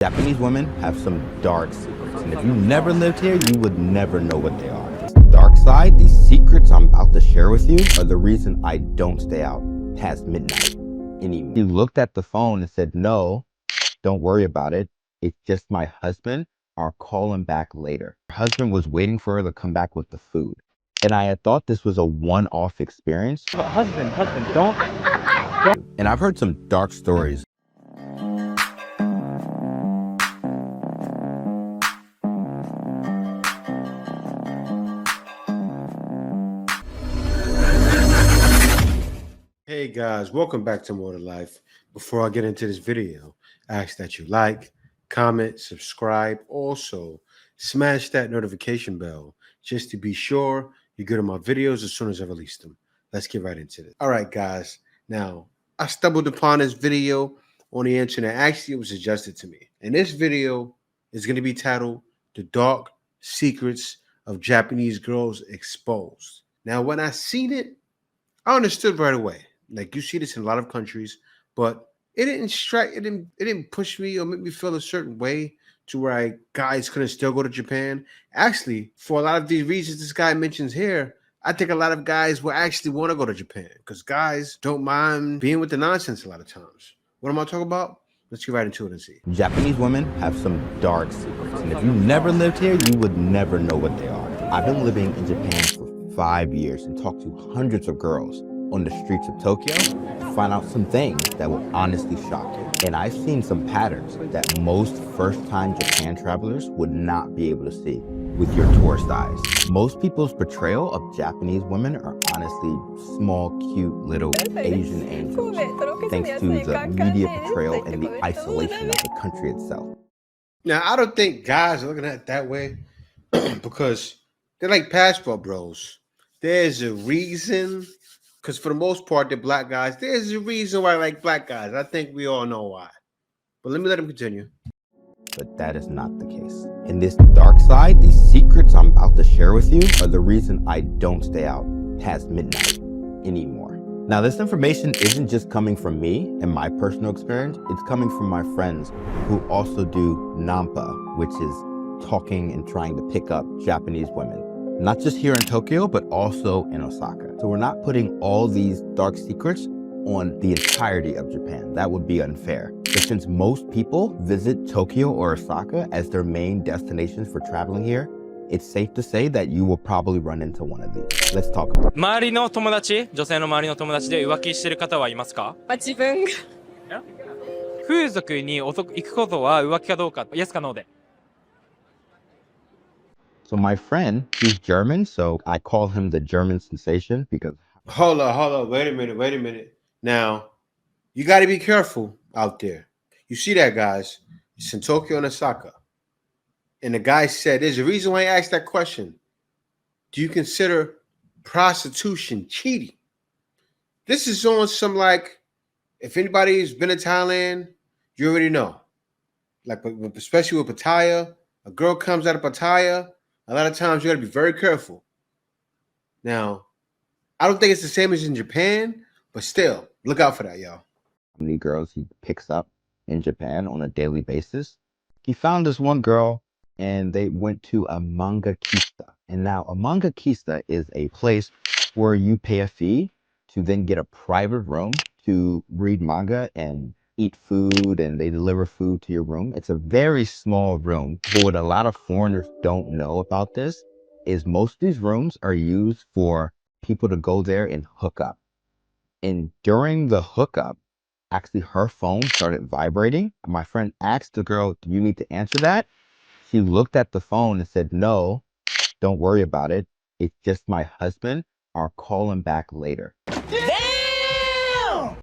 Japanese women have some dark secrets, and if you never lived here, you would never know what they are. This dark side, these secrets I'm about to share with you, are the reason I don't stay out past midnight anymore. He looked at the phone and said, "No, don't worry about it. It's just my husband. I'll call him back later." Her husband was waiting for her to come back with the food. And I had thought this was a one-off experience. Husband, don't. And I've heard some dark stories. Hey guys, welcome back to More to Life. Before I get into this video, I ask that you like, comment, subscribe. Also, smash that notification bell just to be sure you get on my videos as soon as I release them. Let's get right into this. All right, guys. Now, I stumbled upon this video on the internet. Actually, it was suggested to me. And this video is going to be titled "The Dark Secrets of Japanese Girls Exposed." Now, when I seen it, I understood right away. Like, you see this in a lot of countries, but it didn't push me or make me feel a certain way to where guys couldn't still go to Japan. Actually, for a lot of these reasons this guy mentions here, I think a lot of guys will actually want to go to Japan because guys don't mind being with the nonsense a lot of times. What am I talking about? Let's get right into it and see. Japanese women have some dark secrets, and if you never lived here, you would never know what they are. I've been living in Japan for 5 years and talked to hundreds of girls on the streets of Tokyo to find out some things that will honestly shock you. And I've seen some patterns that most first-time Japan travelers would not be able to see with your tourist eyes. Most people's portrayal of Japanese women are honestly small, cute, little Asian angels, thanks to the media portrayal and the isolation of the country itself. Now, I don't think guys are looking at it that way because they're like passport bros. There's a reason. Because for the most part, they're black guys. There's a reason why I like black guys. I think we all know why. But let me let him continue. But that is not the case. In this dark side, these secrets I'm about to share with you are the reason I don't stay out past midnight anymore. Now, this information isn't just coming from me and my personal experience. It's coming from my friends who also do Nampa, which is talking and trying to pick up Japanese women. Not just here in Tokyo, but also in Osaka. So we're not putting all these dark secrets on the entirety of Japan. That would be unfair. But since most people visit Tokyo or Osaka as their main destinations for traveling here, it's safe to say that you will probably run into one of these. Let's talk about it. 周りの友達、女性の周りの友達で浮気してる方はいますか？自分が風俗に行くことは浮気かどうか、Yes か No で。So my friend, he's German, so I call him the German sensation because... Hold on. Wait a minute. Now, you got to be careful out there. You see that, guys? It's in Tokyo and Osaka. And the guy said, there's a reason why I asked that question. Do you consider prostitution cheating? This is on some, like, if anybody's been to Thailand, you already know. Like, especially with Pattaya, a girl comes out of Pattaya, a lot of times you got to be very careful. Now, I don't think it's the same as in Japan, but still, look out for that, y'all. How many girls he picks up in Japan on a daily basis. He found this one girl and they went to a manga kista. And now a manga kista is a place where you pay a fee to then get a private room to read manga and eat food, and they deliver food to your room. It's a very small room. But what a lot of foreigners don't know about this is most of these rooms are used for people to go there and hook up. And during the hookup, actually her phone started vibrating. My friend asked the girl, "Do you need to answer that?" She looked at the phone and said, "No, don't worry about it. It's just my husband. I'll call him back later."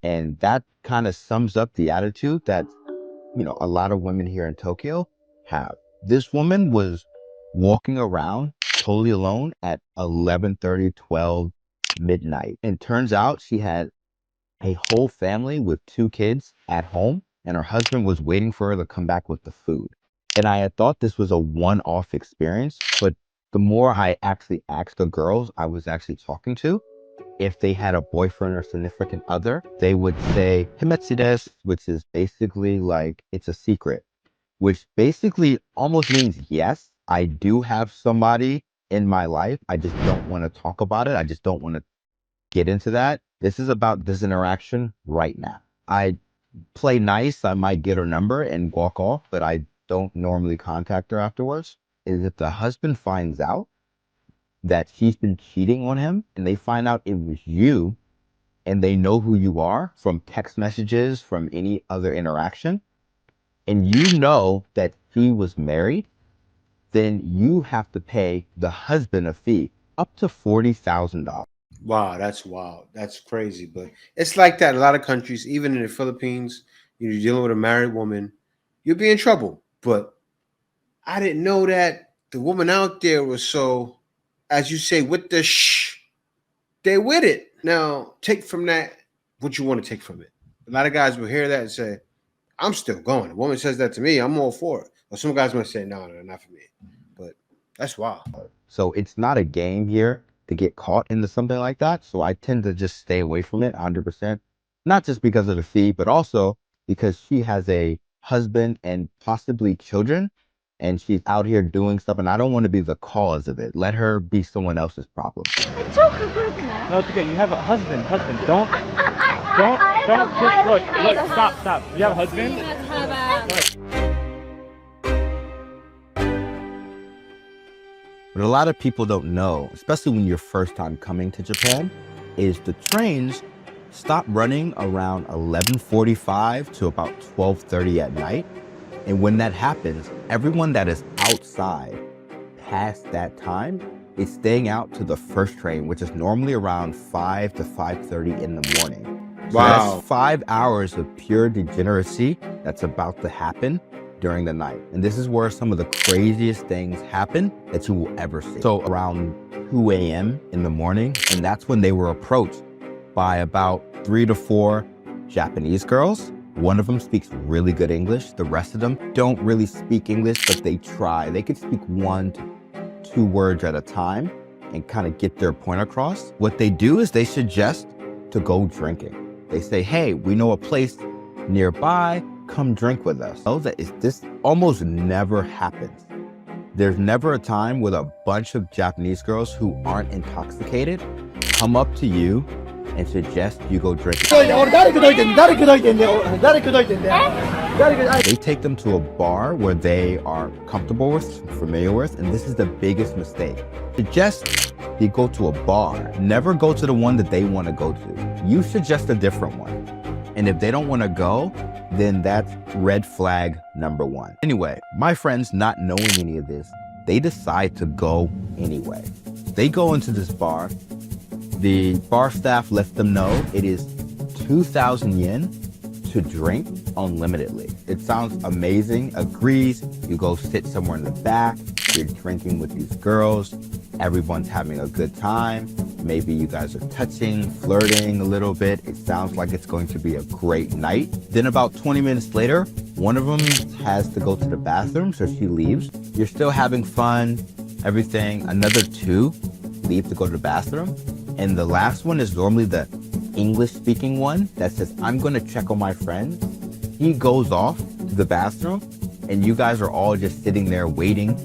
And that kind of sums up the attitude that, a lot of women here in Tokyo have. This woman was walking around totally alone at 11:30, 12 midnight. And turns out she had a whole family with 2 kids at home, and her husband was waiting for her to come back with the food. And I had thought this was a one-off experience, but the more I actually asked the girls I was actually talking to, if they had a boyfriend or significant other, they would say himetsu desu, which is basically like it's a secret. which basically almost means yes, I do have somebody in my life. I just don't want to talk about it. I just don't want to get into that. This is about this interaction right now. I play nice. I might get her number and walk off, but I don't normally contact her afterwards. Is if the husband finds out that she's been cheating on him and they find out it was you and they know who you are from text messages, from any other interaction, and you know that he was married, then you have to pay the husband a fee up to $40,000. Wow, that's wild. That's crazy. But it's like that in a lot of countries, even in the Philippines. You're dealing with a married woman, you'll be in trouble. But I didn't know that the woman out there was so, as you say, with the they with it. Now, take from that what you want to take from it. A lot of guys will hear that and say, I'm still going. A woman says that to me, I'm all for it. Or some guys might say, no, not for me. But that's wild. So it's not a game here to get caught into something like that. So I tend to just stay away from it 100%. Not just because of the fee, but also because she has a husband and possibly children, and she's out here doing stuff, and I don't want to be the cause of it. Let her be someone else's problem. No, it's okay. You have a husband. Don't just look. Stop. You have a husband? What a lot of people don't know, especially when you're first time coming to Japan, is the trains stop running around 11:45 to about 12:30 at night. And when that happens, everyone that is outside past that time is staying out to the first train, which is normally around 5 to 5:30 in the morning. So Wow. that's 5 hours of pure degeneracy that's about to happen during the night. And this is where some of the craziest things happen that you will ever see. So around 2 a.m. in the morning, and that's when they were approached by about 3 to 4 Japanese girls. One of them speaks really good English. The rest of them don't really speak English, but they try. They could speak 1 to 2 words at a time and kind of get their point across. What they do is they suggest to go drinking. They say, hey, we know a place nearby, come drink with us. So this almost never happens. There's never a time with a bunch of Japanese girls who aren't intoxicated come up to you and suggest you go drink. They take them to a bar where they are comfortable with, familiar with, and this is the biggest mistake. Suggest you go to a bar. Never go to the one that they want to go to. You suggest a different one. And if they don't want to go, then that's red flag number 1. Anyway, my friends, not knowing any of this, they decide to go anyway. They go into this bar. The bar staff lets them know it is 2,000 yen to drink unlimitedly. It sounds amazing, agrees. You go sit somewhere in the back, you're drinking with these girls, everyone's having a good time. Maybe you guys are touching, flirting a little bit. It sounds like it's going to be a great night. Then about 20 minutes later, one of them has to go to the bathroom, so she leaves. You're still having fun, everything. Another 2 leave to go to the bathroom. And the last one is normally the English-speaking one that says, I'm going to check on my friend. He goes off to the bathroom, and you guys are all just sitting there waiting.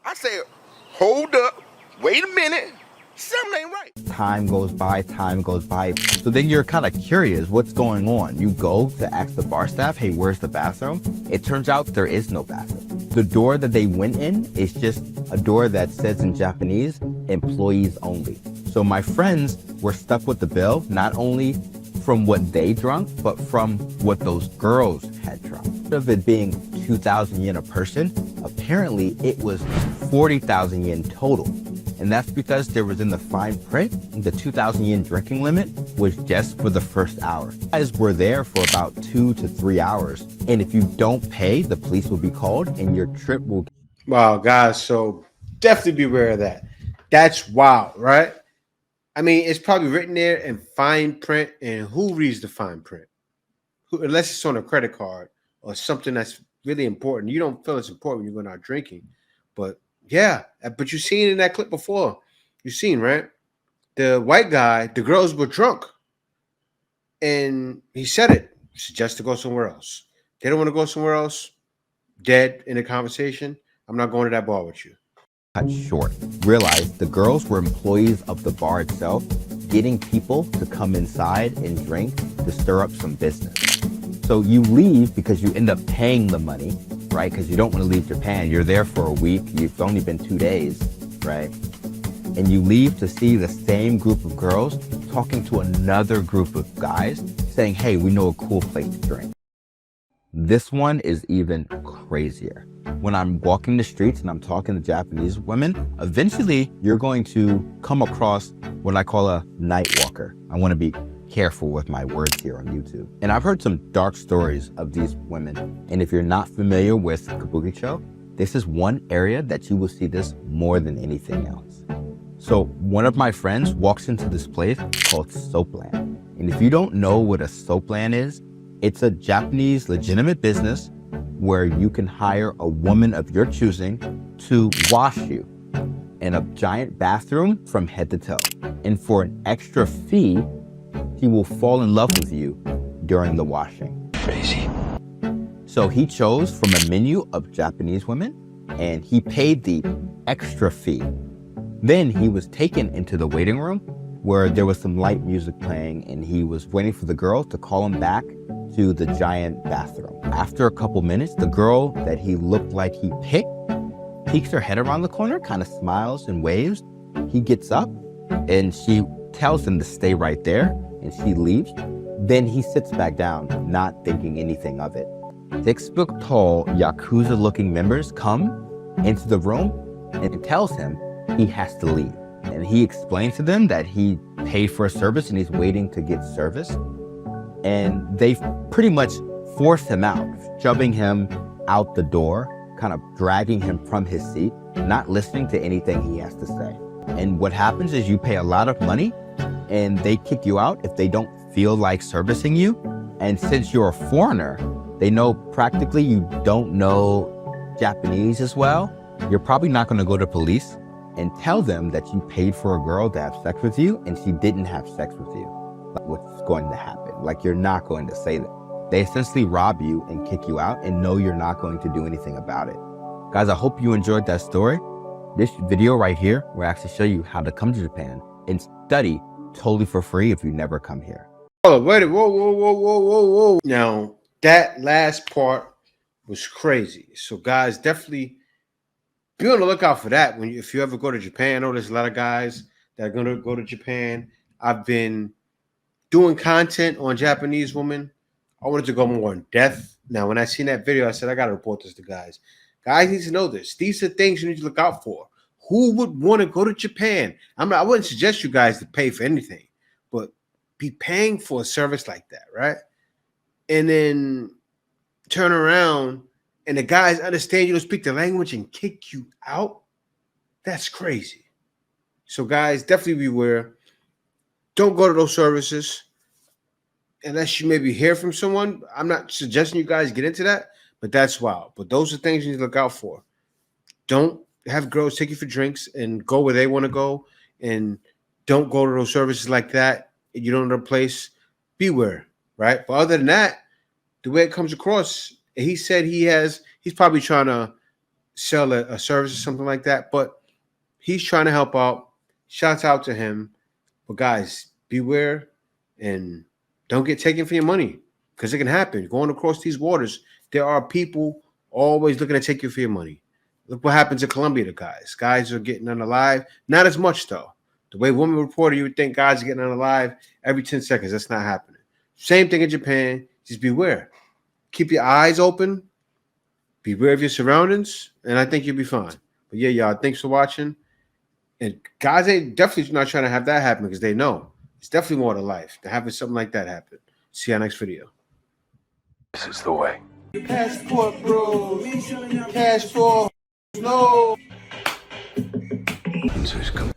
I said, hold up, wait a minute, something ain't right. Time goes by. So then you're kind of curious, what's going on? You go to ask the bar staff, hey, where's the bathroom? It turns out there is no bathroom. The door that they went in is just a door that says in Japanese, employees only. So my friends were stuck with the bill, not only from what they drunk, but from what those girls had drunk. Instead of it being 2,000 yen a person, apparently it was 40,000 yen total. And that's because there was in the fine print, the 2,000 yen drinking limit was just for the first hour. You guys were there for about 2 to 3 hours. And if you don't pay, the police will be called and your trip will. Wow, guys. So definitely be aware of that. That's wild, right? I mean, it's probably written there in fine print, and who reads the fine print? Unless it's on a credit card or something that's really important. You don't feel it's important when you're going out drinking. But yeah, but you've seen in that clip before. You've seen, right? The white guy, the girls were drunk. And he said it. Suggest to go somewhere else. They don't want to go somewhere else. dead in a conversation, I'm not going to that bar with you. Cut short. Realized the girls were employees of the bar itself, getting people to come inside and drink to stir up some business. So you leave because you end up paying the money, right? Because you don't want to leave Japan. You're there for a week. You've only been 2 days, right? And you leave to see the same group of girls talking to another group of guys saying, hey, we know a cool place to drink. This one is even crazier. When I'm walking the streets and I'm talking to Japanese women, eventually you're going to come across what I call a night walker. I want to be careful with my words here on YouTube. And I've heard some dark stories of these women. And if you're not familiar with Kabukicho, this is one area that you will see this more than anything else. So one of my friends walks into this place called Soapland. And if you don't know what a Soapland is, it's a Japanese legitimate business where you can hire a woman of your choosing to wash you in a giant bathroom from head to toe. And for an extra fee, he will fall in love with you during the washing. Crazy. So he chose from a menu of Japanese women and he paid the extra fee. Then he was taken into the waiting room where there was some light music playing and he was waiting for the girl to call him back to the giant bathroom. After a couple minutes, the girl that he looked like he picked peeks her head around the corner, kind of smiles and waves. He gets up and she tells him to stay right there and she leaves. Then he sits back down, not thinking anything of it. 6-foot tall Yakuza looking members come into the room and tells him he has to leave. And he explains to them that he paid for a service and he's waiting to get service. And they pretty much force him out, shoving him out the door, kind of dragging him from his seat, not listening to anything he has to say. And what happens is you pay a lot of money and they kick you out if they don't feel like servicing you. And since you're a foreigner, they know practically you don't know Japanese as well. You're probably not going to go to police and tell them that you paid for a girl to have sex with you and she didn't have sex with you. Like, what's going to happen? Like, you're not going to say that. They essentially rob you and kick you out and know you're not going to do anything about it. Guys, I hope you enjoyed that story. This video right here will actually show you how to come to Japan and study totally for free if you never come here. Oh, wait, whoa. Now, that last part was crazy. So guys, definitely be on the lookout for that if you ever go to Japan. I know there's a lot of guys that are going to go to Japan. I've been doing content on Japanese women. I wanted to go more in depth. Now, when I seen that video, I said, I got to report this to guys. Guys need to know this. These are things you need to look out for. Who would want to go to Japan? I wouldn't suggest you guys to pay for anything, but be paying for a service like that, right? And then turn around and the guys understand you don't speak the language and kick you out. That's crazy. So guys, definitely beware. Don't go to those services unless you maybe hear from someone. I'm not suggesting you guys get into that, but that's wild. But those are things you need to look out for. Don't have girls take you for drinks and go where they want to go, and don't go to those services like that. And you don't know the place. Beware, right? But other than that, the way it comes across, he said he's probably trying to sell a service or something like that, but he's trying to help out. Shouts out to him. But guys, beware and don't get taken for your money, because it can happen. Going across these waters, there are people always looking to take you for your money. Look what happens in Colombia to guys. Guys are getting unalive. Not as much, though. The way women reported, you would think guys are getting unalive every 10 seconds. That's not happening. Same thing in Japan. Just beware. Keep your eyes open. Beware of your surroundings, and I think you'll be fine. But yeah, y'all, thanks for watching. And guys ain't definitely not trying to have that happen, because they know it's definitely more to life to having something like that happen. See you next video. This is the way. Passport, bro. Passport. No. Jesus, come.